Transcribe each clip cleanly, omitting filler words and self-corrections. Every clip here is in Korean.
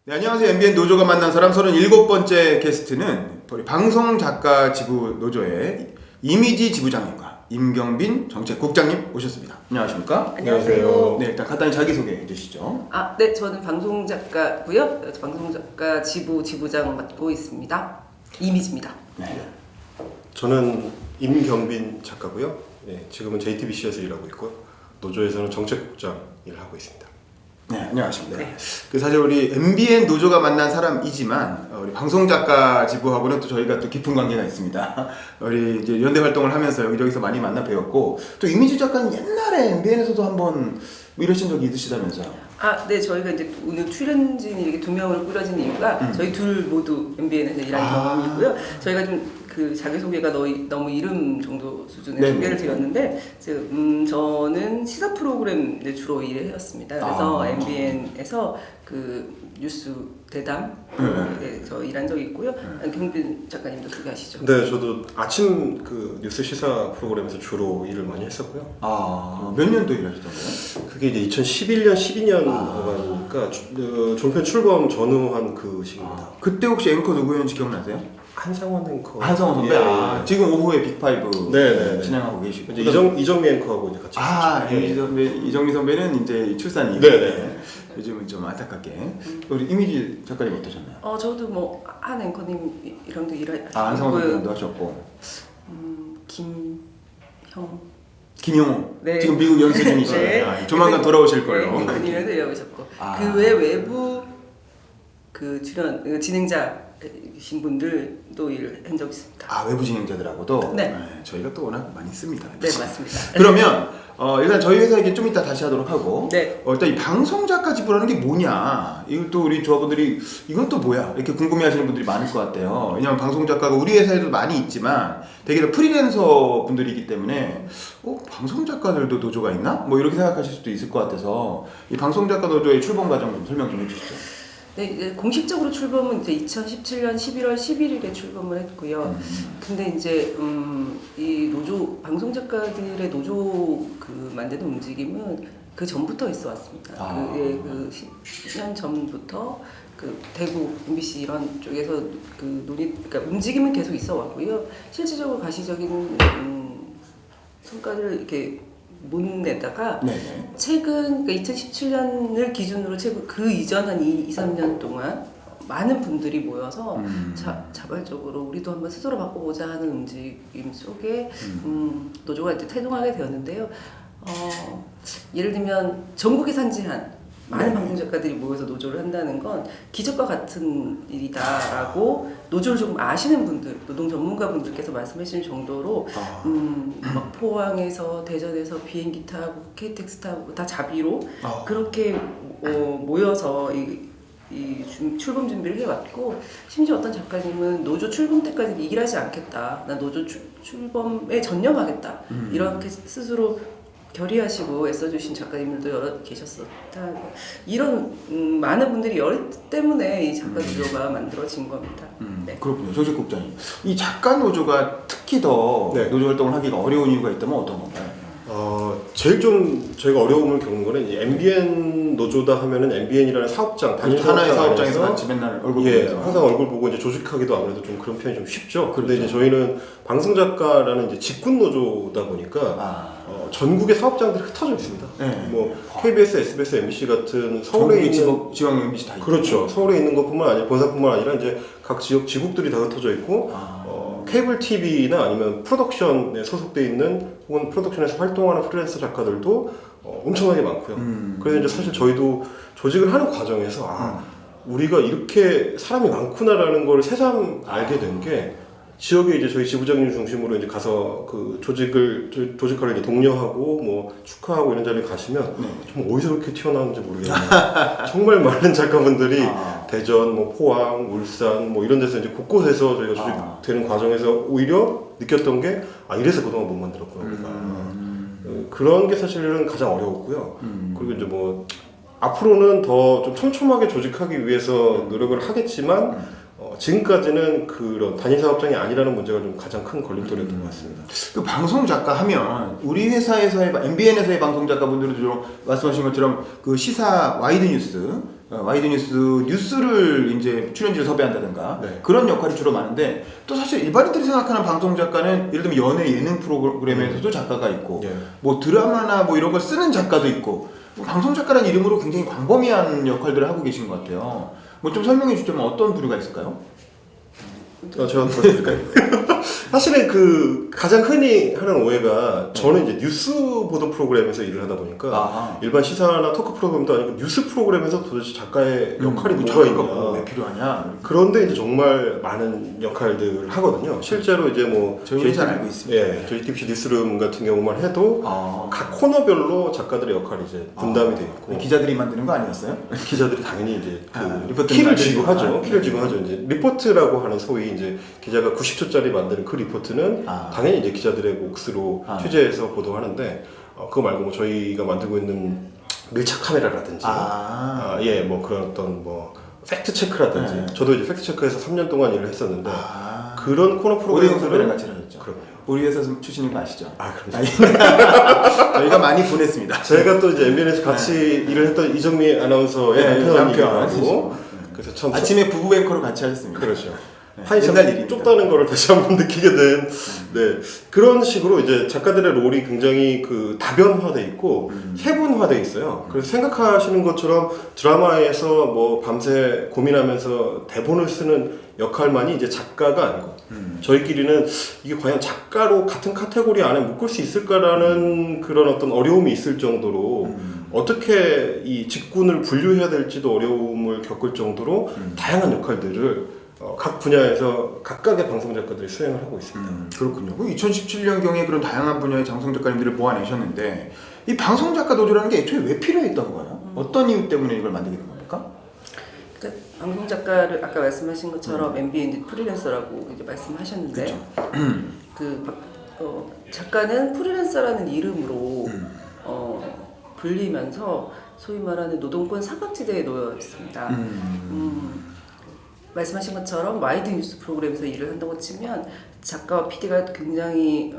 네, 안녕하세요. MBN 노조가 만난 사람 37번째 게스트는 우리 방송작가 지부 노조의 이미지 지부장님과 임경빈 정책국장님 오셨습니다. 안녕하십니까? 안녕하세요. 네, 일단 간단히 자기소개해 주시죠. 네, 저는 방송작가고요. 방송작가 지부장 맡고 있습니다. 이미지입니다. 네. 저는 임경빈 작가고요. 네, 지금은 JTBC에서 일하고 있고요. 노조에서는 정책국장 일을 하고 있습니다. 네, 안녕하십니까. 네. 사실 우리 MBN 노조가 만난 사람이지만 우리 방송작가 지부하고는 또 저희가 또 깊은 관계가 있습니다. 우리 이제 연대 활동을 하면서 여기저기서 많이 만나 배웠고 또 이미지 작가는 옛날에 MBN에서도 한번 이러신 적이 있으시다면서요? 네, 저희가 이제 오늘 출연진이 이렇게 두 명으로 꾸려진 이유가 저희 둘 모두 MBN에서 일한 경험이 있고요. 저희가 좀 그 자기소개가 너무 이름 정도 수준의 네네. 소개를 드렸는데 저는 시사 프로그램 주로 일을 해왔습니다. 그래서 MBN에서 그 뉴스 대담에서 일한 적이 있고요. 경빈 작가님도 소개하시죠. 네, 저도 아침 그 뉴스 시사 프로그램에서 주로 일을 많이 했었고요. 몇 년도 일하셨던 거예요? 그게 이제 2011년, 12년이니까 종편 출범 전후한 그 시기입니다. 그때 혹시 앵커 누구였는지 기억나세요? 한상원 앵커. 한성원 선배? 예. 지금 오후에 빅5 네. 진행하고 계시고 이제 이정미 앵커하고 이제 같이 했었죠. 이정미 선배는 이제 출산이 네네. 요즘은 좀 안타깝게 우리 이미지 작가님 어떠셨나요? 저도 뭐 한 앵커님이랑도 일하고 한성원 선배도 하셨고 김영호 네. 지금 미국 연수 중이시죠? 네. 조만간 돌아오실 걸로. 네, 앵커님에도 일하셨고 그 외 외부 그 진행자이신 분들도 일을 한 적 있습니다. 외부 진행자들하고도 네. 저희가 또 워낙 많이 씁니다. 네, 맞습니다. 그러면 일단 저희 회사 얘기 좀 이따 다시 하도록 하고 네. 일단 이 방송작가 지부라는 게 뭐냐, 이것도 우리 조합원들이 이건 또 뭐야 이렇게 궁금해하시는 분들이 많을 것 같아요. 왜냐하면 방송작가가 우리 회사에도 많이 있지만 되게 다 프리랜서 분들이기 때문에 방송작가들도 노조가 있나? 뭐 이렇게 생각하실 수도 있을 것 같아서 이 방송작가 노조의 출범 과정 좀 설명 좀 해주시죠. 네, 이제 공식적으로 출범은 이제 2017년 11월 11일에 출범을 했고요. 근데 이제 이 노조 방송 작가들의 노조 그 만드는 움직임은 그 전부터 있어 왔습니다. 그 10년 전부터 그 대구 MBC 이런 쪽에서 그 그러니까 움직임은 계속 있어 왔고요. 실질적으로 가시적인 성과를 이렇게 못 내다가 네네. 최근 그러니까 2017년을 기준으로 최근 그 이전 한 2-3년 동안 많은 분들이 모여서 자발적으로 우리도 한번 스스로 바꿔보자 하는 움직임 속에 노조가 이제 태동하게 되었는데요. 예를 들면 전국에 산지한 많은 방송작가들이 모여서 노조를 한다는 건 기적과 같은 일이다라고 노조를 조금 아시는 분들, 노동 전문가분들께서 말씀해 주신 정도로 막 포항에서 대전에서 비행기 타고 KTX 타고 다 자비로 그렇게 모여서 이 출범 준비를 해왔고, 심지어 어떤 작가님은 노조 출범 때까지 일하지 않겠다, 나 노조 출범에 전념하겠다 이렇게 스스로 결의하시고 애써주신 작가님들도 여러 계셨었다. 이런 많은 분들이 열했기 때문에 이 작가 노조가 만들어진 겁니다. 네. 그렇군요. 정책국장님, 이 작가 노조가 특히 더 노조 활동을 하기가 어려운 이유가 있다면 어떤 건가요? 제일 좀 저희가 어려움을 겪는 거는 이 MBN 노조다 하면은 MBN이라는 사업장, 단일 하나의 사업장 사업장에서 안에서 같이 맨날 얼굴 보면서 항상 얼굴 보고 이제 조직하기도 아무래도 좀 그런 표현이 좀 쉽죠. 그런데 이제 저희는 방송작가라는 이제 직군 노조다 보니까 전국의 사업장들이 흩어져 있습니다. 네. 뭐 KBS, SBS, MBC 같은 서울에 있는 지방 MBC 다 있고. 그렇죠. 서울에 있는 것뿐만 아니라 본사뿐만 아니라 이제 각 지역 지국들이 다 흩어져 있고 케이블 TV나 아니면 프로덕션에 소속돼 있는 혹은 프로덕션에서 활동하는 프리랜서 작가들도 엄청나게 많고요. 그래서 이제 사실 저희도 조직을 하는 과정에서 우리가 이렇게 사람이 많구나라는 걸 새삼 알게 된 게, 지역에 이제 저희 지부장님 중심으로 이제 가서 그 조직하러 이제 독려하고 뭐 축하하고 이런 자리에 가시면 정말 어디서 그렇게 튀어나오는지 모르겠네요. 정말 많은 작가분들이 대전, 뭐 포항, 울산 뭐 이런 데서 이제 곳곳에서 저희가 조직되는 과정에서 오히려 느꼈던 게 이래서 그동안 못 만들었구나 우리가. 그런 게 사실은 가장 어려웠고요. 그리고 이제 뭐 앞으로는 더 좀 촘촘하게 조직하기 위해서 노력을 하겠지만 지금까지는 그런 단위 사업장이 아니라는 문제가 좀 가장 큰 걸림돌이었던 것 같습니다. 그 방송 작가 하면 우리 회사에서의 MBN에서의 방송 작가분들도 좀 말씀하신 것처럼 그 시사 와이드 뉴스 뉴스를 이제 출연진을 섭외한다든가 네. 그런 역할이 주로 많은데 또 사실 일반인들이 생각하는 방송 작가는 예를 들면 연예 예능 프로그램에서도 작가가 있고 예. 뭐 드라마나 뭐 이런 걸 쓰는 작가도 있고 방송 작가라는 이름으로 굉장히 광범위한 역할들을 하고 계신 것 같아요. 뭐 좀 설명해 주자면 어떤 부류가 있을까요? 제가 말씀드릴까요? 사실은 그 가장 흔히 하는 오해가 저는 이제 뉴스 보도 프로그램에서 일을 하다 보니까 아하. 일반 시사나 토크 프로그램도 아니고 뉴스 프로그램에서 도대체 작가의 역할이 뭐가 작가가 왜 있냐. 필요하냐? 그런데 이제 정말 많은 역할들을 하거든요. 실제로 이제 뭐 저희는 잘 알고 있습니다. 예, 저희 TBC 뉴스룸 같은 경우만 해도 아. 각 코너별로 작가들의 역할이 이제 분담이 돼 있고 기자들이 만드는 거 아니었어요? 기자들이 당연히 이제 그 리포트는 키를 만들고. 쥐고 하죠. 아, 키를 네. 쥐고 하죠. 이제 리포트라고 하는 소위 이제 기자가 90초짜리 만드는 그 리포트는 당연히 이제 기자들의 몫으로 취재해서 보도하는데 그거 말고 뭐 저희가 만들고 있는 밀착 카메라라든지 예, 뭐 그런 어떤 뭐 팩트 체크라든지 네. 저도 이제 팩트 체크에서 3년 동안 일을 했었는데 그런 코너 프로그램들은 프로그램들은 같이 하셨죠. 그럼요. 우리 회사 출신인 거 아시죠? 그럼요. 저희가 많이 보냈습니다. 제가 또 이제 MBN에서 같이 일을 했던 이정미 아나운서의 남편이라고 그래서 참 아침에 부부 앵커로 같이 하셨습니다. 그렇죠. 네, 한이 옛날 참 일입니다. 좁다는 거를 다시 한번 느끼게 된 그런 식으로 이제 작가들의 롤이 굉장히 그 다변화돼 있고 세분화돼 있어요. 그래서 생각하시는 것처럼 드라마에서 뭐 밤새 고민하면서 대본을 쓰는 역할만이 이제 작가가 아니고 저희끼리는 이게 과연 작가로 같은 카테고리 안에 묶을 수 있을까라는 그런 어떤 어려움이 있을 정도로 어떻게 이 직군을 분류해야 될지도 어려움을 겪을 정도로 다양한 역할들을 각 분야에서 각각의 방송 작가들이 수행을 하고 있습니다. 그렇군요. 2017년경에 그런 다양한 분야의 방송 작가님들을 모아내셨는데 이 방송 작가 노조라는 게 애초에 왜 필요했던 거예요? 어떤 이유 때문에 이걸 만들게 된 겁니까? 그러니까 방송 작가를 아까 말씀하신 것처럼 MBN 프리랜서라고 이제 말씀하셨는데 작가는 프리랜서라는 이름으로 불리면서 소위 말하는 노동권 사각지대에 놓여 있습니다. 말씀하신 것처럼 와이드 뉴스 프로그램에서 일을 한다고 치면 작가와 PD가 굉장히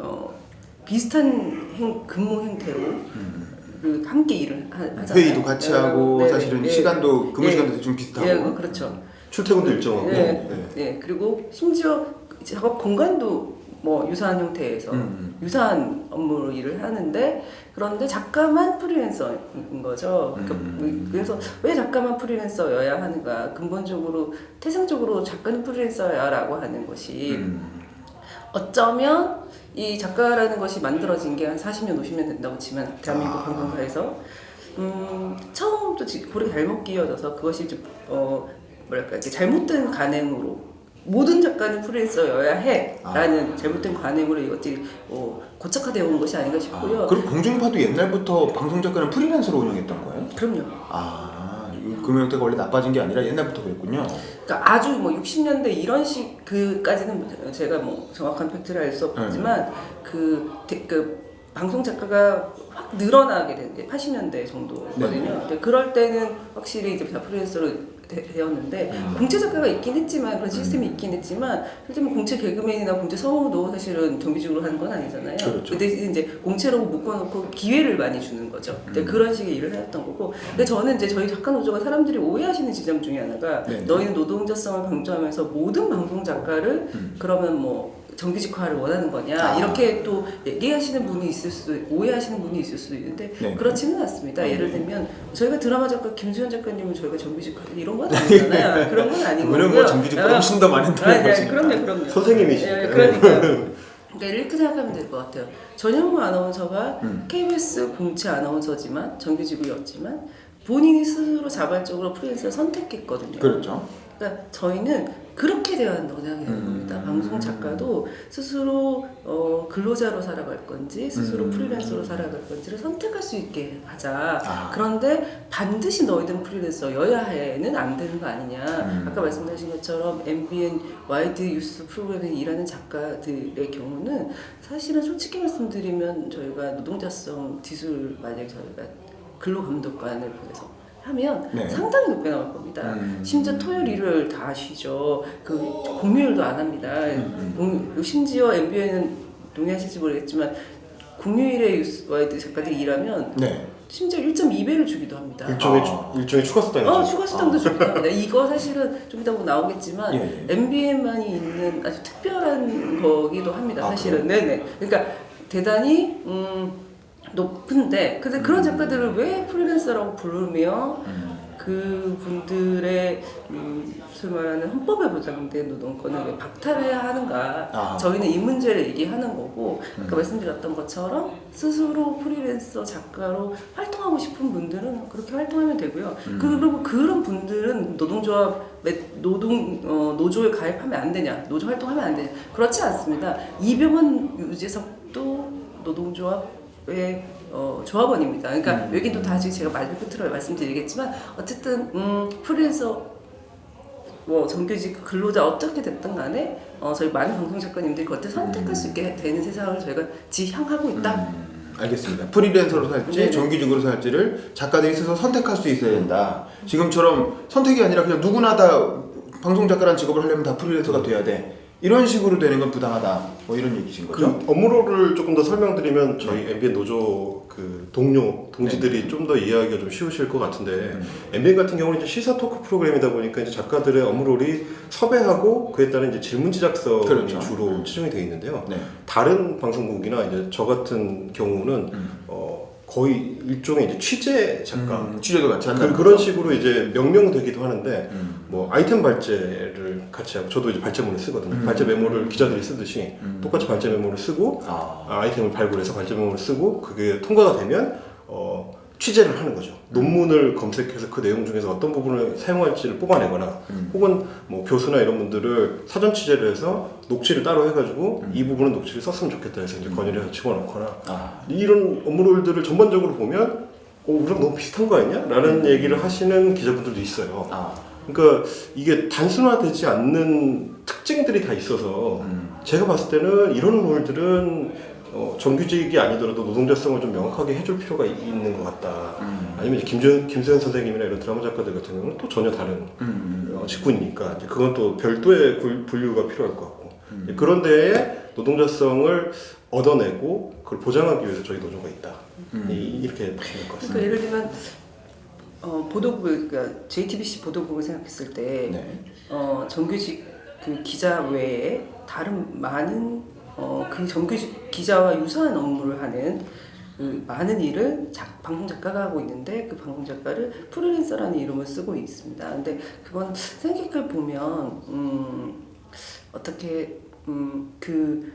비슷한 근무 행태로 함께 일을 하잖아요. 회의도 같이 하고 네, 사실은 네, 시간도 근무 네, 시간도 대충 비슷하고. 네, 그렇죠. 출퇴근도 일정하고. 네, 그리고 심지어 작업 공간도 뭐 유사한 형태에서 유사한 업무로 일을 하는데 그런데 작가만 프리랜서인 거죠. 그래서 왜 작가만 프리랜서여야 하는가? 근본적으로 태생적으로 작가는 프리랜서야라고 하는 것이 어쩌면 이 작가라는 것이 만들어진 게 한 40년, 50년 된다고 치면 대한민국 방송사에서 처음부터 고리가 잘못 끼어져서 그것이 이제 뭐랄까 이렇게 잘못된 관행으로 모든 작가는 프리랜서여야 해라는 잘못된 관행으로 이것들이 고착화되어 온 것이 아닌가 싶고요. 그럼 공중파도 옛날부터 방송 작가는 프리랜서로 운영했던 거예요? 그럼요. 금융 형태가 원래 나빠진 게 아니라 옛날부터 그랬군요. 그러니까 아주 뭐 60년대 이런 그까지는 제가 뭐 정확한 팩트를 알 수 없지만 그 방송 작가가 확 늘어나게 된 게 80년대 정도거든요. 근데 그럴 때는 확실히 이제 다 프리랜서로 되었는데 공채 작가가 있긴 했지만 그런 시스템이 있긴 했지만 실제로 공채 개그맨이나 공채 성우도 사실은 정규직으로 하는 건 아니잖아요. 그렇죠. 근데 이제 공채로 묶어놓고 기회를 많이 주는 거죠. 그런 식의 일을 했던 거고. 근데 저는 이제 저희 작가 노조가 사람들이 오해하시는 지점 중에 하나가 너희는 노동자성을 강조하면서 모든 방송 작가를 그러면 뭐 정규직화를 원하는 거냐 이렇게 또 얘기하시는 분이 있을 수도 오해하시는 분이 있을 수도 있는데 그렇지는 않습니다. 예를 들면 저희가 드라마 작가 김수현 작가님은 저희가 정규직화 이런 건 아니잖아요. 그런 건 아니고 그거는 뭐 정규직보다 훨씬 더 많은 돈을 버시니까. 그럼요. 선생님이시니까. 그러니까 이렇게 생각하면 될 것 같아요. 전현무 아나운서가 KBS 공채 아나운서지만 정규직이었지만 본인이 스스로 자발적으로 프리랜서를 선택했거든요. 그렇죠. 그러니까 저희는 그렇게 되어야 한다고 생각하는 겁니다. 방송 작가도 스스로 근로자로 살아갈 건지 스스로 프리랜서로 살아갈 건지를 선택할 수 있게 하자. 그런데 반드시 너희들은 프리랜서여야 해는 안 되는 거 아니냐. 아까 말씀하신 것처럼 MBN 와이드 뉴스 프로그램에 일하는 작가들의 경우는 사실은 솔직히 말씀드리면 저희가 노동자성 지수를 만약에 저희가 근로감독관을 보내서 하면 네. 상당히 높게 나올 겁니다. 심지어 토요일 일요일 다 쉬죠. 그 공휴일도 안 합니다. 심지어 MBN은 동의하실지 모르겠지만 공휴일에 와이드 작가들이 일하면 네. 심지어 1.2배를 주기도 합니다. 일종의 추가 수당이죠. 추가 수당도 주기도 합니다. 이거 사실은 좀 이따 보면 나오겠지만 예. MBN만이 있는 아주 특별한 거기도 합니다. 아, 사실은. 네네. 그러니까 대단히 높은데 근데 그런 작가들을 왜 프리랜서라고 부르며 그 분들의 소위 말하는 헌법에 보장된 노동권을 왜 박탈해야 하는가. 저희는 이 문제를 얘기하는 거고 아까 말씀드렸던 것처럼 스스로 프리랜서 작가로 활동하고 싶은 분들은 그렇게 활동하면 되고요. 그리고 그런 분들은 노조에 가입하면 안 되냐, 노조 활동하면 안 되냐. 그렇지 않습니다. 이병헌 유재석도 노동조합의 조합원입니다. 그러니까 여기 또 다시 제가 말 끝으로 말씀드리겠지만 어쨌든 프리랜서 정규직 근로자 어떻게 됐든 간에 저희 많은 방송 작가님들이 그것을 선택할 수 있게 되는 세상을 저희가 지향하고 있다. 알겠습니다. 프리랜서로 살지 네네. 정규직으로 살지를 작가들이 스스로 선택할 수 있어야 된다. 지금처럼 선택이 아니라 그냥 누구나 다 방송 작가라는 직업을 하려면 다 프리랜서가 돼야 돼. 이런 식으로 되는 건 부당하다. 뭐 이런 얘기신 거죠? 그 업무로를 조금 더 설명드리면 저희 MBN 노조 그 동지들이 좀 더 이해하기가 좀 쉬우실 것 같은데 MBN 같은 경우는 이제 시사 토크 프로그램이다 보니까 이제 작가들의 업무롤이 섭외하고 그에 따른 이제 질문 제작성이 그렇죠. 주로 치중이 되어 있는데요. 네. 다른 방송국이나 이제 저 같은 경우는 거의 일종의 이제 취재 작가 취재도 같이 한다. 그런 식으로 이제 명명되기도 하는데 뭐 아이템 발제를 같이 하고 저도 이제 발제문을 쓰거든요. 발제 메모를 기자들이 쓰듯이 똑같이 발제 메모를 쓰고 아이템을 발굴해서 발제 메모를 쓰고 그게 통과가 되면 취재를 하는 거죠. 논문을 검색해서 그 내용 중에서 어떤 부분을 사용할지를 뽑아내거나 혹은 뭐 교수나 이런 분들을 사전 취재를 해서 녹취를 따로 해가지고 이 부분은 녹취를 썼으면 좋겠다 해서 이제 건의를 해서 집어넣거나 이런 업무롤들을 전반적으로 보면 우리랑 너무 비슷한 거 아니냐? 라는 얘기를 하시는 기자분들도 있어요. 그러니까 이게 단순화되지 않는 특징들이 다 있어서 제가 봤을 때는 이런 롤들은 정규직이 아니더라도 노동자성을 좀 명확하게 해줄 필요가 있는 것 같다. 아니면 이제 김수현 선생님이나 이런 드라마 작가들 같은 경우는 또 전혀 다른 직군이니까 이제 그건 또 별도의 분류가 필요할 것 같고 그런 데에 노동자성을 얻어내고 그걸 보장하기 위해서 저희 노조가 있다. 이렇게 보시면 될 것 같습니다. 그러니까 예를 들면 보도국을 그러니까 JTBC 보도국을 생각했을 때 네. 정규직 그 기자 외에 다른 많은 그 정규직 기자와 유사한 업무를 하는 그 많은 일을 방송 작가가 하고 있는데 그 방송 작가를 프리랜서라는 이름을 쓰고 있습니다. 근데 그건 생각해 보면 어떻게 그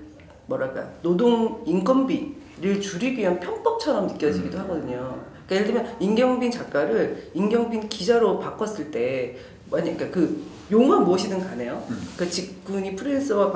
뭐랄까 노동 인건비를 줄이기 위한 편법처럼 느껴지기도 하거든요. 그러니까 예를 들면 임경빈 작가를 임경빈 기자로 바꿨을 때 만약 그러니까 그 용어가 무엇이든 가네요. 그 직군이 프리랜서와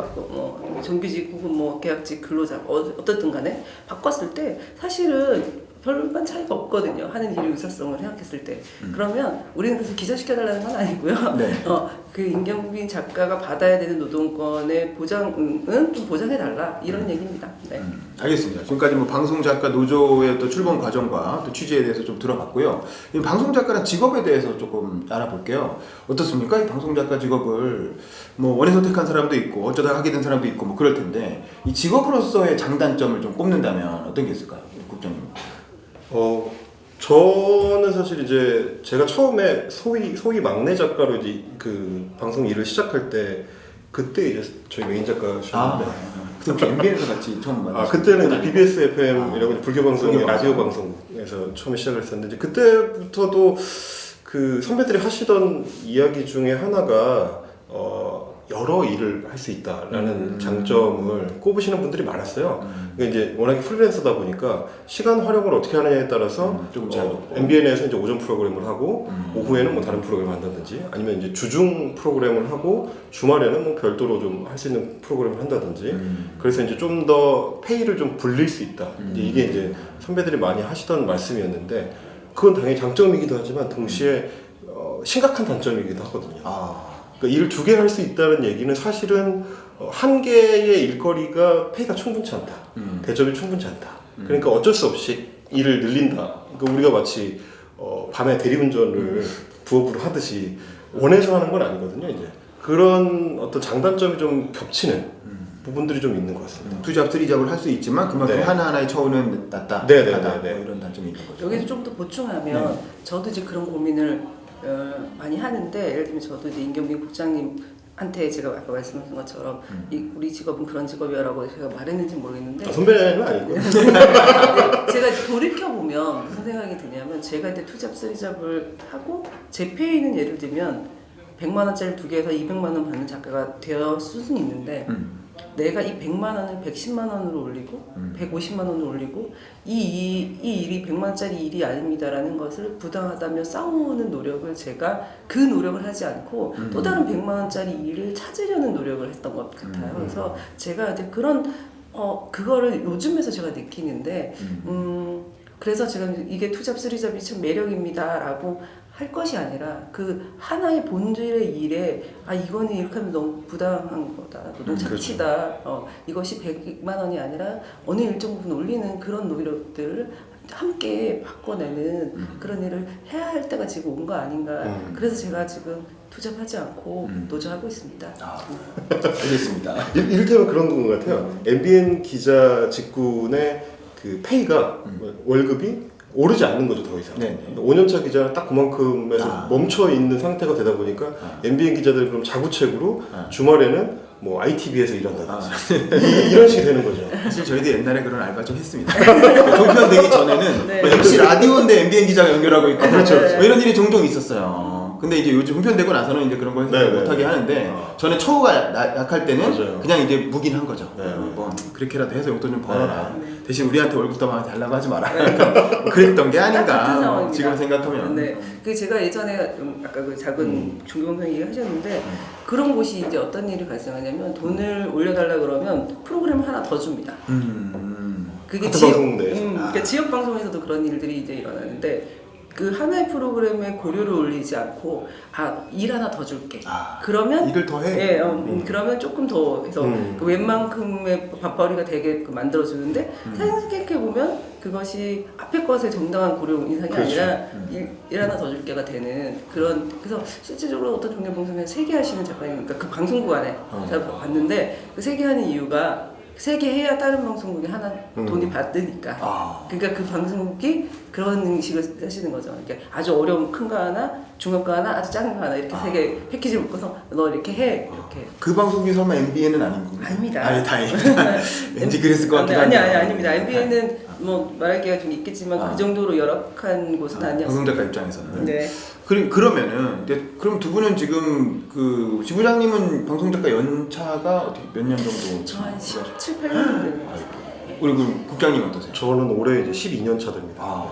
정규직 혹은 뭐 계약직 근로자 어떻든 간에 바꿨을 때 사실은 별반 차이가 없거든요. 하는 일의 유사성을 생각했을 때. 그러면 우리는 그래서 기자시켜달라는 건 아니고요. 네. 그 임경빈 작가가 받아야 되는 노동권의 보장은 좀 보장해달라 이런 얘기입니다. 네. 알겠습니다. 지금까지 뭐 방송 작가 노조의 또 출범 과정과 또 취지에 대해서 좀 들어봤고요. 이 방송 작가란 직업에 대해서 조금 알아볼게요. 어떻습니까? 이 방송 작가 직업을 뭐 원해서 택한 사람도 있고 어쩌다 하게 된 사람도 있고 뭐 그럴 텐데 이 직업으로서의 장단점을 좀 꼽는다면 어떤 게 있을까요, 국장님? 저는 사실 이제 제가 처음에 소위 막내 작가로 이제 그 방송 일을 시작할 때 그때 이제 저희 메인 작가셨는데 그때 MBN에서 같이 처음 만났어요. 그때는 이제 BBS FM이라고 이제 불교 방송의 불교 라디오 방송에서 처음에 시작을 했었는데 이제 그때부터도 그 선배들이 하시던 이야기 중에 하나가 여러 일을 할 수 있다라는 장점을 꼽으시는 분들이 많았어요. 그러니까 이제 워낙에 프리랜서다 보니까 시간 활용을 어떻게 하느냐에 따라서 조금 자유롭고. MBN에서 이제 오전 프로그램을 하고 오후에는 뭐 다른 프로그램을 한다든지 아니면 이제 주중 프로그램을 하고 주말에는 뭐 별도로 좀 할 수 있는 프로그램을 한다든지 그래서 이제 좀 더 페이를 좀 불릴 수 있다. 이게 이제 선배들이 많이 하시던 말씀이었는데 그건 당연히 장점이기도 하지만 동시에 심각한 단점이기도 하거든요. 그러니까 일을 2개 할 수 있다는 얘기는 사실은 한 개의 일거리가 페이가 충분치 않다. 대접이 충분치 않다. 그러니까 어쩔 수 없이 일을 늘린다. 그러니까 우리가 마치 밤에 대리운전을 부업으로 하듯이 원해서 하는 건 아니거든요. 이제 그런 어떤 장단점이 좀 겹치는 부분들이 좀 있는 것 같습니다. 투잡, 쓰리잡을 할 수 있지만 그만큼 네. 하나하나의 처우는 낮다. 네. 뭐 이런 단점이 있는 거죠. 여기서 좀 더 보충하면 저도 이제 그런 고민을 많이 하는데 예를 들면 저도 이제 임경빈 국장님한테 제가 아까 말씀하신 것처럼 우리 직업은 그런 직업이라고 제가 말했는지 모르겠는데 선배는 아니고 제가 돌이켜보면 무슨 생각이 드냐면 제가 이제 투잡, 쓰리잡을 하고 제 페이는 예를 들면 100만 원짜리 두 개에서 200만 원 받는 작가가 되었을 수는 있는데 내가 이 100만 원을 110만 원으로 올리고 150만 원으로 올리고 이 일이 100만 원짜리 일이 아닙니다라는 것을 부당하다며 싸우는 노력을 제가 그 노력을 하지 않고 또 다른 100만 원짜리 일을 찾으려는 노력을 했던 것 같아요. 그래서 제가 이제 그런 그거를 요즘에서 제가 느끼는데 그래서 제가 이게 투잡, 쓰리잡이 참 매력입니다라고 할 것이 아니라 그 하나의 본질의 일에 이거는 이렇게 하면 너무 부당한 거다, 노동 착취다, 이것이 100만 원이 아니라 어느 일정 부분 올리는 그런 노력들을 함께 바꿔내는 그런 일을 해야 할 때가 지금 온 거 아닌가. 그래서 제가 지금 투잡하지 않고 노조하고 있습니다. 알겠습니다. 이를테면 그런 것 같아요. MBN 기자 직군의 그 페이가 월급이 오르지 않는 거죠, 더 이상. 네네. 5년차 기자는 딱 그만큼에서 멈춰 있는 상태가 되다 보니까 MBN 기자들 그럼 자구책으로 주말에는 뭐 ITV에서 일한다든지 이런 식이 되는 거죠. 사실 저희도 옛날에 그런 알바 좀 했습니다. 종편 되기 전에는 네. MC 라디오인데 MBN 기자가 연결하고 있고 그렇죠. 뭐 이런 일이 종종 있었어요. 근데 이제 요즘 종편되고 나서는 이제 그런 걸 못하게 하는데 전에 처우가 약할 때는 맞아요. 그냥 이제 묵인한 거죠. 네. 뭐 그렇게라도 해서 용돈 좀 벌어라. 네. 대신 우리한테 월급 더 많이 달라고 하지 마라. 뭐 그랬던 게 같은 아닌가. 상황입니다. 지금 생각하면. 네. 그 제가 예전에 아까 그 작은 종교방송 얘기하셨는데 그런 곳이 이제 어떤 일이 발생하냐면 돈을 올려달라 그러면 프로그램 하나 더 줍니다. 그게 같은 지역, 방송국내에서. 그러니까 지역 방송에서도 그런 일들이 이제 일어나는데 그 하나의 프로그램에 고려를 올리지 않고 일 하나 더 줄게. 그러면 일을 더 해. 예, 그러면 조금 더 해서 그 웬만큼의 밥벌이가 되게 만들어주는데 생각해 보면 그것이 앞에 것의 정당한 고려 인상이 그렇죠. 아니라 일 하나 더 줄게가 되는 그런. 그래서 실질적으로 어떤 종교방송에 세개 하시는 작가님이니까 그 방송국 안에 제가 봤는데 그 세 개 하는 이유가 세 개 해야 다른 방송국이 하나 돈이 받으니까. 그러니까 그 방송국이 그런 식을 하시는 거죠. 그러니까 아주 어려운 큰 거 하나, 중간 거 하나, 아주 작은 거 하나 이렇게 세 개 패키지를 묶어서 너 이렇게 해 이렇게. 그 방송이 설마 MBN은 아닌 건가요? 아닙니다. 다행이다. 왠지 그랬을 것 같기도 한데. 아닙니다. MBN은 뭐 말하기가 좀 있겠지만 그 정도로 열악한 곳은 아니었어요. 방송작가 입장에서는. 네. 그러면은 그럼 두 분은 지금 그 지부장님은 방송작가 연차가 어떻게 몇 년 정도? 저한 17, 18년 정도 되는 것 같아요. 우리 그 국장님 어떠세요? 저는 올해 이제 12년 차 됩니다.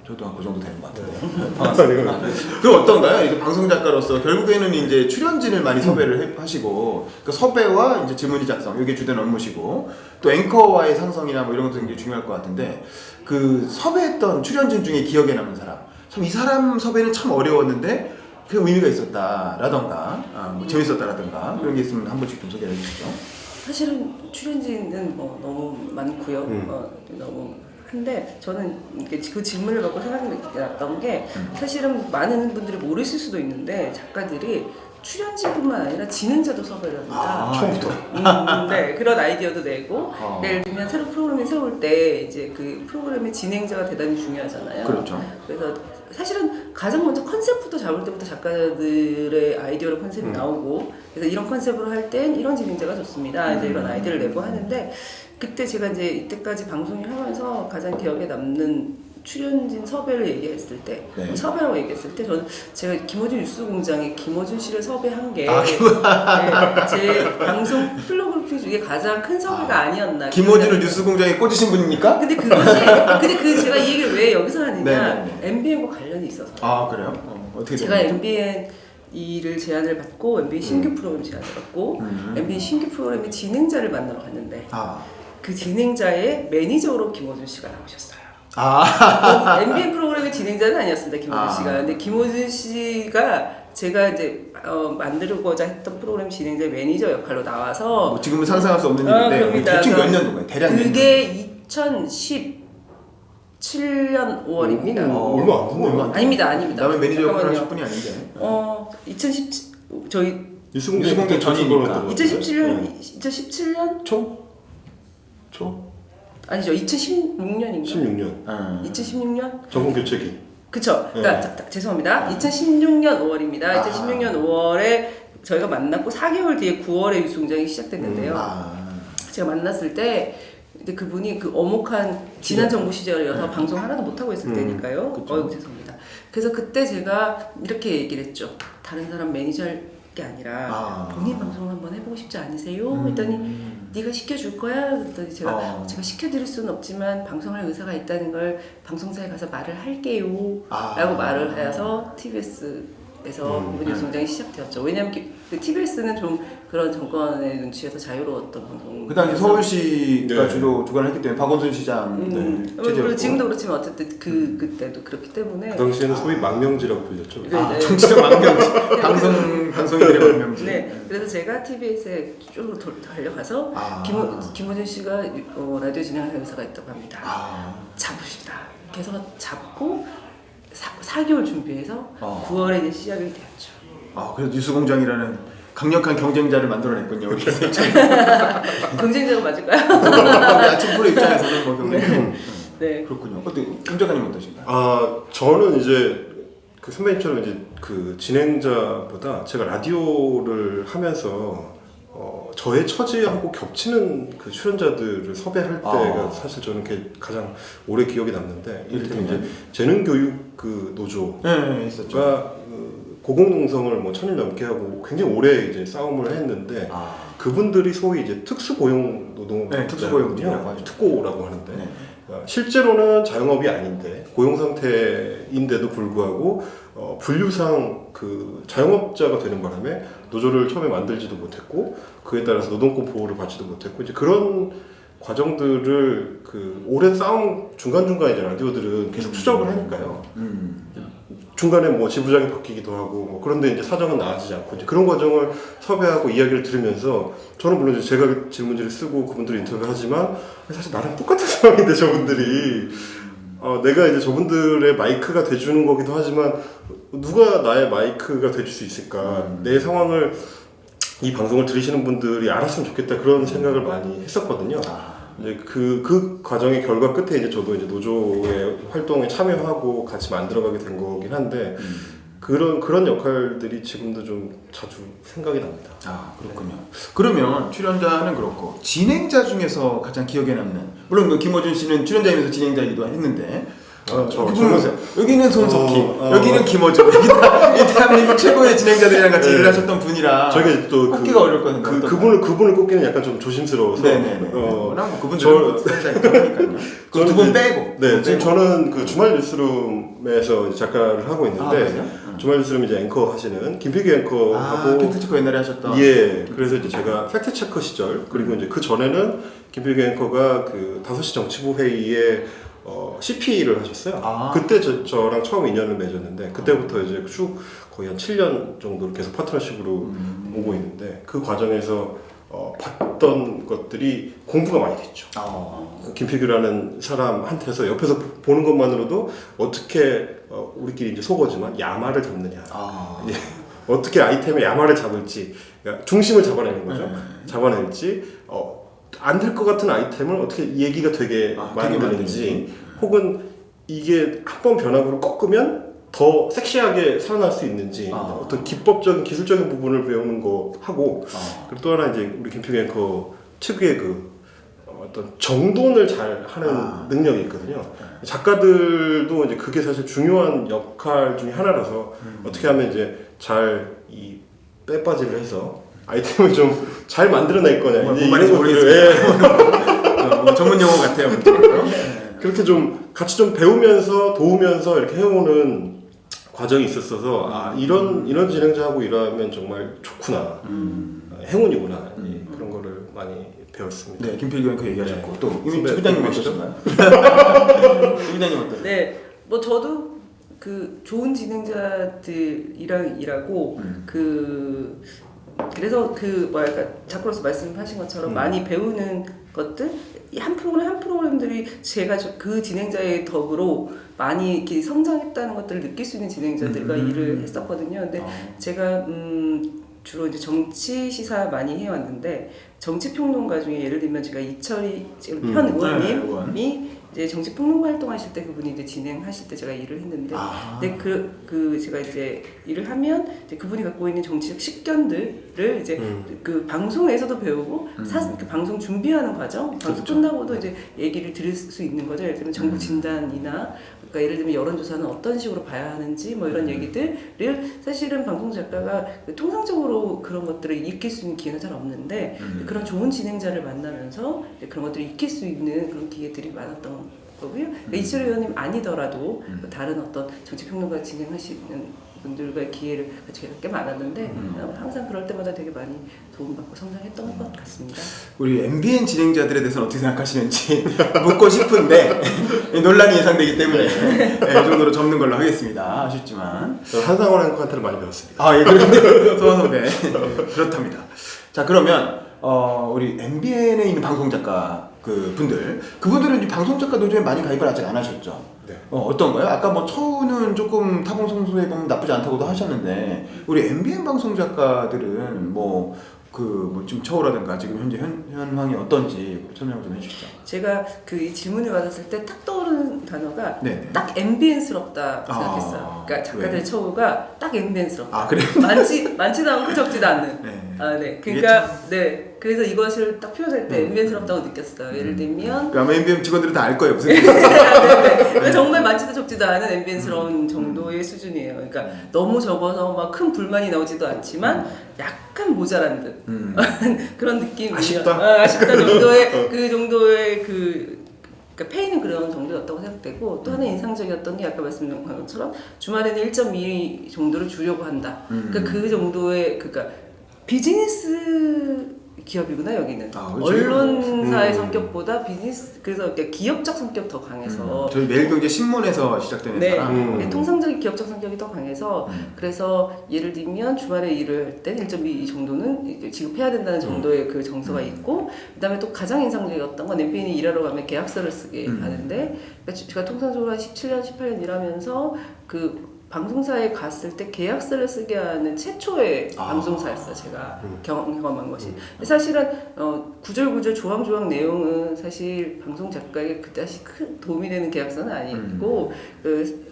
저도 한 그 정도 되는 것 같은데요. 반갑습니다. 그럼 어떤가요? 이게 방송작가로서 결국에는 이제 출연진을 많이 섭외를 하시고 그 섭외와 이제 지문이 작성 이게 주된 업무시고 또 앵커와의 상성이나 뭐 이런 것도 굉장히 중요할 것 같은데 그 섭외했던 출연진 중에 기억에 남는 사람 참 이 사람 섭외는 참 어려웠는데 그 의미가 있었다라던가 뭐 재밌었다라던가 그런 게 있으면 한 번씩 좀 소개해 주시죠. 사실은 출연진은 뭐 너무 많고요. 너무 한데 저는 이게 그 질문을 받고 생각났던 게 사실은 많은 분들이 모르실 수도 있는데 작가들이 출연진뿐만 아니라 진행자도 섭외를 합니다. 처음부터. 네, 그런 아이디어도 내고 예를 들면 새로 프로그램을 세울 때 이제 그 프로그램의 진행자가 대단히 중요하잖아요. 그렇죠. 그래서 사실은 가장 먼저 컨셉부터 잡을 때부터 작가들의 아이디어로 컨셉이 나오고 그래서 이런 컨셉으로 할 땐 이런 진행자가 좋습니다. 이제 이런 아이디어를 내고 하는데 그때 제가 이제 이때까지 방송을 하면서 가장 기억에 남는 출연진 섭외를 얘기했을 때 섭외라고 얘기했을 때 저는 제가 김어준 뉴스공장에 김어준 씨를 섭외한 게 제 방송 플로그래피 중에 가장 큰 섭외가 아니었나. 김어준을 뉴스공장에 꽂으신 분입니까? 근데 제가 이 얘기를 왜 여기서 하느냐 MBN과 관련이 있어서. 그래요? 어떻게 제가 MBN 일을 제안을 받고 MBN 신규 프로그램 제안을 받고 MBN 신규 프로그램의 진행자를 만나러 갔는데 그 진행자의 매니저로 김어준 씨가 나오셨어요. MBN 프로그램의 진행자는 아니었습니다, 김어준 씨가. 근데 김어준 씨가 제가 이제 만들고자 했던 프로그램 진행자 매니저 역할로 나와서 뭐 지금은 상상할 수 없는 일인데 대충 몇 년도인가요? 대략 그게 2017 2017년 5월입니다. 얼마 안 됐네요. 아닙니다. 남의 매니저 역할 잠깐만요. 하실 분이 아닌데. 2017 저희 뉴스공장 전이니까. 2017년 초? 아니죠. 2016년인가? 16년 2016년? 정권 교체기. 그쵸. 그러니까 죄송합니다. 2016년 5월입니다. 2016년 5월에 저희가 만났고 4개월 뒤에 9월에 유수공장이 시작됐는데요. 제가 만났을 때 근데 그분이 그 어목한 지난 정부 시절이어서 방송 하나도 못 하고 있을 때니까요. 어이구 죄송합니다. 그래서 그때 제가 이렇게 얘기를 했죠. 다른 사람 매니저 할 게 아니라 본인 방송 한번 해보고 싶지 않으세요? 했더니 네가 시켜줄 거야? 그랬더니 제가 시켜드릴 수는 없지만 방송할 의사가 있다는 걸 방송사에 가서 말을 할게요 라고 말을 해서 TBS에서 유수공장이 시작되었죠. 왜냐하면 TBS는 좀 그런 정권의 눈치에서 자유로웠던 방송. 그 당시 서울시가 네. 주로 주관을 했기 때문에 박원순 시장 그리고 지금도 그렇지만 어쨌든 그때도 그렇기 때문에 그 당시에는 소위 망명지라고 불렸죠. 네. 정치적 망명지. 방송인들의 망명지. 네, 그래서 제가 TBS에 쭉 달려가서 김호준 씨가 라디오 진행할 의사가 있다고 합니다. 잡읍시다. 그래서 잡고 4개월 준비해서 9월에 이제 시작이 되었죠. 그래서 뉴스공장이라는 강력한 경쟁자를 만들어냈군요. 우리 경쟁자가 맞을까요? 아침 프로 입장에서는 뭐 경쟁. 네. 그렇군요. 어때 임 작가님 어떠신가요? 저는 이제 그 선배님처럼 이제 그 진행자보다 제가 라디오를 하면서 저의 처지하고 겹치는 그 출연자들을 섭외할 때가 사실 저는 가장 오래 기억에 남는데 이를테면 이제 재능교육 그 노조가 네, 있었죠. 고공농성을 뭐 1000일 넘게 하고 굉장히 오래 이제 싸움을 했는데 그분들이 소위 이제 특수고용 노동자거든요. 특수고용이라고 하죠. 특고라고 하는데 실제로는 자영업이 아닌데 고용 상태인데도 불구하고 분류상 그 자영업자가 되는 바람에 노조를 처음에 만들지도 못했고 그에 따라서 노동권 보호를 받지도 못했고 이제 그런 과정들을 그 오랜 싸움 중간중간 이제 라디오들은 계속 추적을 하니까요. 중간에 뭐 지부장이 바뀌기도 하고 뭐 그런데 이제 사정은 나아지지 않고 이제 그런 과정을 섭외하고 이야기를 들으면서 저는 물론 이제 제가 질문지를 쓰고 그분들 인터뷰하지만 사실 나랑 똑같은 상황인데 저분들이 내가 이제 저분들의 마이크가 돼주는 거기도 하지만 누가 나의 마이크가 돼줄 수 있을까 내 상황을 이 방송을 들으시는 분들이 알았으면 좋겠다 그런 생각을 많이 했었거든요. 이제 그 과정의 결과 끝에 이제 저도 이제 노조의 활동에 참여하고 같이 만들어가게 된 거긴 한데 그런 역할들이 지금도 좀 자주 생각이 납니다. 그렇군요. 그러면 출연자는 그렇고 진행자 중에서 가장 기억에 남는 물론 그 김호준 씨는 출연자이면서 진행자이기도 했는데 보세요. 여기는 손석희, 여기는 김호준, 여기 대한민국 최고의 진행자들이랑 같이 일을 하셨던 분이라 저희가 또 꼽기가 어려울 거는 그분을 꼽기는 약간 좀 조심스러워서. 네네네. 워낙 뭐 그분들은 출연자니까요. 그 두 분 빼고. 네, 지금 저는 그 주말 뉴스룸에서 작가를 하고 있는데 주말 뉴스룸 이제 앵커 하시는 김필기 앵커하고 팩트체커 옛날에 하셨던. 예, 그래서 이제 제가 팩트체커 시절 그리고 이제 그 전에는 김필기 앵커가 그 5시 정치부 회의에 CP를 하셨어요. 그때 저랑 처음 인연을 맺었는데 그때부터 이제 쭉 거의 한 7년 정도를 계속 파트너십으로 오고 있는데 그 과정에서 봤던 것들이 공부가 많이 됐죠. 김필규라는 사람한테서 옆에서 보는 것만으로도 어떻게 우리끼리 이제 속어지만 야마를 잡느냐, 이제 어떻게 아이템의 야마를 잡을지, 그러니까 중심을 잡아내는 거죠. 잡아낼지, 안 될 것 같은 아이템을 어떻게 얘기가 되게 만드는지, 혹은 이게 한 번 변화구를 꺾으면 더 섹시하게 살아날 수 있는지 어떤 기법적인 기술적인 부분을 배우는 거 하고 그리고 또 하나 이제 우리 김필기 앵커 특유의 그 어떤 정돈을 잘 하는 능력이 있거든요. 작가들도 이제 그게 사실 중요한 역할 중에 하나라서 어떻게 하면 이제 잘 이 빼빠지를 해서 아이템을 좀 잘 만들어낼 거냐 이제 이런 것들을 전문 용어 같아요. 그렇게 좀 같이 좀 배우면서 도우면서 이렇게 해오는 과정이 있었어서 이런 진행자하고 일하면 정말 좋구나, 행운이구나 그런 거를 많이 배웠습니다. 네, 김필규 앵커 얘기하셨고 또 선배, 부장님 어떠신가요? 부장님 어떠세요? 네, 뭐 저도 그 좋은 진행자들이랑 일하고 그 그래서 그 뭐랄까 자꾸로서 말씀하신 것처럼 많이 배우는 것들 한 프로그램 한 프로그램들이 제가 그 진행자의 덕으로 많이 이렇게 성장했다는 것들을 느낄 수 있는 진행자들과 일을 했었거든요. 근데 제가 주로 이제 정치 시사 많이 해왔는데 정치 평론가 중에 예를 들면 제가 이철희 현 의원님이 이제 정치 평론가 활동하실 때 그분이 이제 진행하실 때 제가 일을 했는데, 근데 그 제가 이제 일을 하면 이제 그분이 갖고 있는 정치적 식견들을 이제 그 방송에서도 배우고 그 방송 준비하는 과정, 방송 그렇죠. 끝나고도 이제 얘기를 들을 수 있는 거죠. 예를 들면 정부 진단이나 그러니까 예를 들면 여론조사는 어떤 식으로 봐야 하는지 뭐 이런 얘기들을 사실은 방송 작가가 통상적으로 그런 것들을 익힐 수 있는 기회는 잘 없는데 그런 좋은 진행자를 만나면서 그런 것들을 익힐 수 있는 그런 기회들이 많았던 거고요. 그러니까 이철희 의원님 아니더라도 다른 어떤 정치평론가 진행하시는 분들과의 기회를 제가 꽤 많았는데 항상 그럴 때마다 되게 많이 도움받고 성장했던 것 같습니다. 우리 MBN 진행자들에 대해서는 어떻게 생각하시는지 묻고 싶은데 논란이 예상되기 때문에 이 정도로 접는 걸로 하겠습니다. 아쉽지만 저는 한상원 앵커한테는 많이 배웠습니다. 아, 예, 그런데 소환 선배 그렇답니다. 자, 그러면 우리 MBN에 있는 방송 작가 그분들은 이제 방송 작가 노조에 많이 가입을 아직 안 하셨죠? 네. 어떤가요? 아까 뭐 처우는 조금 타봉송수해 보면 나쁘지 않다고도 하셨는데 우리 MBN 방송 작가들은 지금 처우라든가 지금 현재 현황이 어떤지 설명 좀 해주시죠. 제가 그 질문을 받았을 때 딱 떠오르는 단어가 네네. 딱 MBN스럽다 생각했어요. 그러니까 작가들의 왜? 처우가 딱 MBN스럽다. 아, 그래요? 많지도 않고 적지도 않는. 네. 네. 그러니까 그래서 이것을 딱 표현할 때 MBN스럽다고 느꼈어요. 예를 들면 아마 MBN 직원들은 다 알 거예요, 무슨 네. 그러니까 정말 많지도 적지도 않은 MBN스러운 정도의 수준이에요. 그러니까 너무 적어서 막 큰 불만이 나오지도 않지만 약간 모자란 듯 그런 느낌이에요. 아쉽다 정도의 그 정도의 그러니까 페이는 그런 정도였다고 생각되고, 또 하나 인상적이었던 게 아까 말씀드린 것처럼 주말에는 1.2 정도를 주려고 한다. 그러니까 그 정도의 그러니까 비즈니스 기업이구나 여기는. 그렇죠. 언론사의 성격보다 비즈니스, 그래서 이렇게 기업적 성격 더 강해서 저희 매일경제 신문에서 시작된 회사라 통상적인 기업적 성격이 더 강해서 그래서 예를 들면 주말에 일을 할 때 1.2 정도는 지급해야 된다는 정도의 그 정서가 있고, 그다음에 또 가장 인상적이었던 건 MBN이 일하러 가면 계약서를 쓰게 하는데, 그러니까 제가 통상적으로 한 17년, 18년 일하면서 그 방송사에 갔을 때 계약서를 쓰게 하는 최초의 방송사였어요. 제가 경험한 것이. 사실은 구절구절 조항조항 내용은 사실 방송 작가에게 그다지 큰 도움이 되는 계약서는 아니고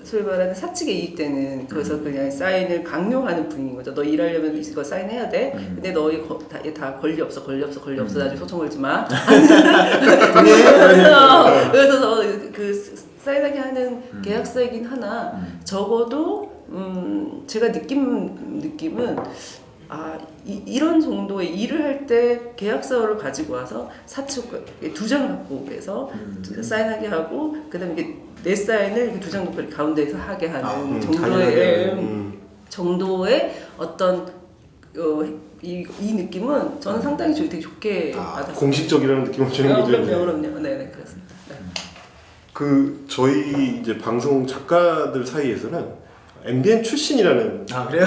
소위 말하는 사측에 이익되는, 그래서 그냥 사인을 강요하는 분위기인 거죠. 너 일하려면 이거 사인해야 돼. 근데 너 다 권리 없어 나중에 소송 걸지 마. 그래서 그 사인하게 하는 계약서이긴 하나 적어도 제가 느낌은 이런 정도의 일을 할 때 계약서를 가지고 와서 사측 두 장을 갖고 오게서 사인하게 하고, 그다음에 이게 내 사인을 두 장 놓고 가운데에서 하게 하는 정도의 어떤 이 느낌은 저는 상당히 되게 좋게 받았어요. 공식적이라는 느낌을 주는 거죠. 그럼요. 네, 그렇습니다. 저희 이제 방송 작가들 사이에서는 MBN 출신이라는 그래요?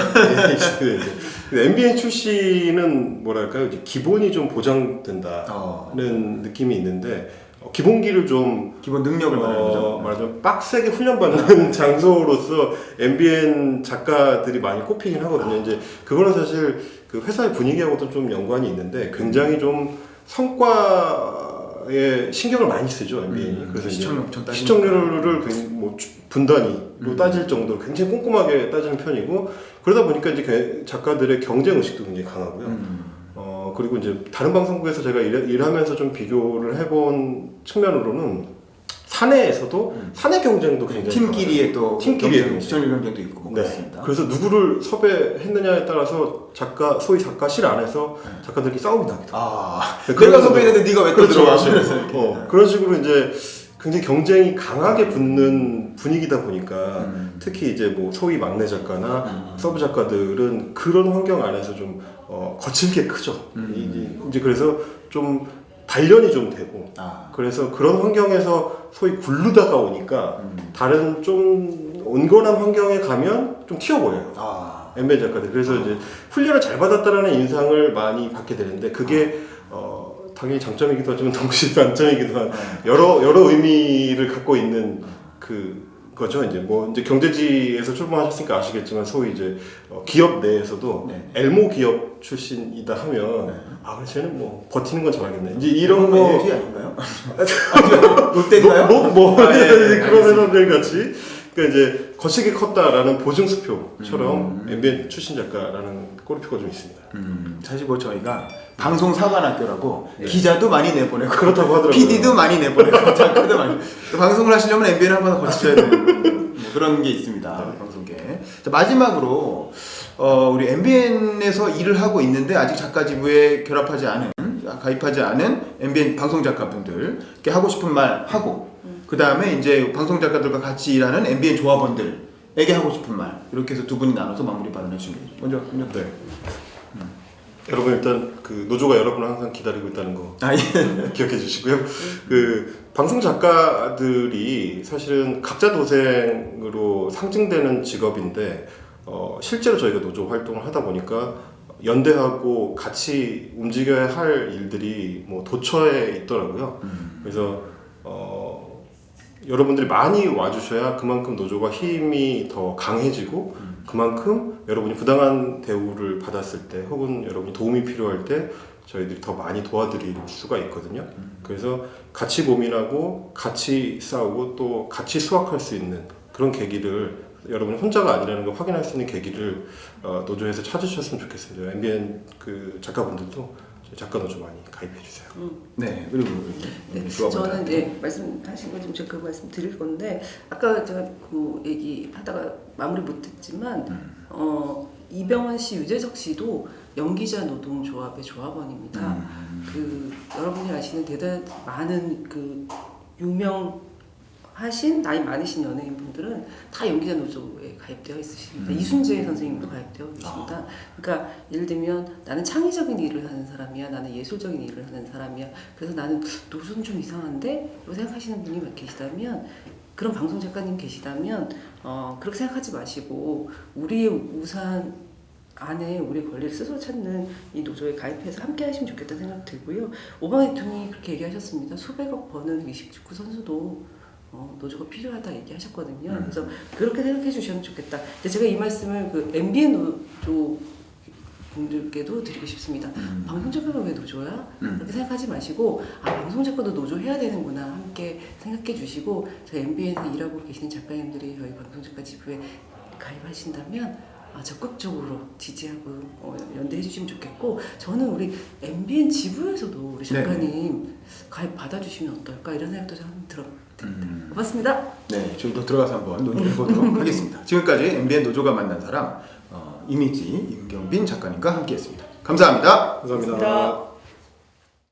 MBN 출신은 뭐랄까요, 이제 기본이 좀 보장된다는 느낌이 있는데 기본기를 좀 기본 능력을 말하자면 빡세게 훈련받는 장소로서 MBN 작가들이 많이 꼽히긴 하거든요. 이제 그거는 사실 그 회사의 분위기하고도 좀 연관이 있는데 굉장히 좀 성과에 신경을 많이 쓰죠, MBN이. 그래서 시청률을 뭐 분단위로 따질 정도로 굉장히 꼼꼼하게 따지는 편이고, 그러다 보니까 이제 작가들의 경쟁 의식도 굉장히 강하고요. 그리고 이제 다른 방송국에서 제가 일하면서 좀 비교를 해본 측면으로는 사내에서도 사내 경쟁도 굉장히 팀끼리의 또 팀끼리의 시청률 경쟁도 있고 그렇습니다. 그래서 누구를 섭외했느냐에 따라서 소위 작가실 안에서 작가들끼리 싸움이 나기도 하고. 내가 섭외했는데 네가 왜 또 들어와? 그런 식으로 이제 굉장히 경쟁이 강하게 붙는 분위기다 보니까 특히 이제 뭐 소위 막내 작가나 서브 작가들은 그런 환경 안에서 좀 거칠 게 크죠. 이제 그래서 좀 단련이 좀 되고 그래서 그런 환경에서 소위 굴르다가 오니까 다른 좀 온건한 환경에 가면 좀 튀어 보여요. 아. MBN 작가들. 그래서 이제 훈련을 잘 받았다라는 인상을 많이 받게 되는데 그게 당연히 장점이기도 하지만 동시에 단점이기도 한 여러 의미를 갖고 있는 거죠. 이제 뭐 이제 경제지에서 출범하셨으니까 아시겠지만 소위 이제 기업 내에서도 네. 엘모 기업 출신이다 하면 네. 아 그래 쟤는 뭐 버티는 건 잘하겠네. 이제 이런 거 LG 아닌가요? 롯데인가요? 그런 사람들 같이 그러니까 이제 거시기 컸다라는 보증 수표처럼 MBN 출신 작가라는 꼬리표가 좀 있습니다. 사실 뭐 저희가 방송 사관학교라고 기자도 많이 내보내고 그렇다고 하더라고요. PD도 많이 내보내고 작가도 많이 방송을 하시려면 MBN 한 번 거치셔야 되는 뭐 그런 게 있습니다. 방송계. 자, 마지막으로 우리 MBN에서 일을 하고 있는데 아직 작가지부에 가입하지 않은 MBN 방송 작가분들 이렇게 하고 싶은 말 하고 그 다음에 이제 방송 작가들과 같이 일하는 MBN 조합원들에게 하고 싶은 말 이렇게 해서 두 분이 나눠서 마무리 발언해 주시면 먼저 네. 여러분 일단 그 노조가 여러분을 항상 기다리고 있다는 거 예. 기억해 주시고요. 그 방송 작가들이 사실은 각자 도생으로 상징되는 직업인데 실제로 저희가 노조 활동을 하다 보니까 연대하고 같이 움직여야 할 일들이 뭐 도처에 있더라고요. 그래서 여러분들이 많이 와주셔야 그만큼 노조가 힘이 더 강해지고 그만큼 여러분이 부당한 대우를 받았을 때 혹은 여러분이 도움이 필요할 때 저희들이 더 많이 도와드릴 수가 있거든요. 그래서 같이 고민하고 같이 싸우고 또 같이 수확할 수 있는 그런 계기를 여러분이 혼자가 아니라는 걸 확인할 수 있는 계기를 노조에서 찾으셨으면 좋겠습니다. MBN 그 작가분들도 작가 노조 많이 가입해 주세요. 네, 그리고 네, 저는 이제 말씀하신 거 좀 제가 그 말씀 드릴 건데 아까 제가 그 얘기하다가 마무리 못했지만 이병헌 씨, 유재석 씨도 연기자 노동조합의 조합원입니다. 그 여러분이 아시는 대단 많은 그 유명하신 나이 많으신 연예인분들은 다 연기자 노조에 가입되어 있으십니다. 이순재 선생님도 가입되어 계십니다. 그러니까 예를 들면 나는 창의적인 일을 하는 사람이야, 나는 예술적인 일을 하는 사람이야. 그래서 나는 노조는 좀 이상한데? 이렇게 생각하시는 분이 계시다면 그런 방송 작가님 계시다면 그렇게 생각하지 마시고 우리의 우산 안에 우리 권리를 스스로 찾는 이 노조에 가입해서 함께 하시면 좋겠다는 생각 들고요. 오바마 대통령이 그렇게 얘기하셨습니다. 수백억 버는 미식축구 선수도 노조가 필요하다 얘기하셨거든요. 그래서 그렇게 생각해 주시면 좋겠다. 근데 제가 이 말씀을 그 MBN 노조 분들께도 드리고 싶습니다. 방송작가가 왜 노조야? 그렇게 생각하지 마시고 방송작가도 노조 해야 되는구나 함께 생각해 주시고 저희 MBN에서 일하고 계시는 작가님들이 저희 방송작가 지부에 가입하신다면 적극적으로 지지하고 연대해 주시면 좋겠고 저는 우리 MBN 지부에서도 우리 작가님 가입 받아주시면 어떨까 이런 생각도 좀 들어봅니다. 고맙습니다. 네, 저희도 들어가서 한번 논의해 보도록 하겠습니다. 지금까지 MBN 노조가 만난 사람 이미지 임경빈 작가님과 함께했습니다. 감사합니다. 감사합니다.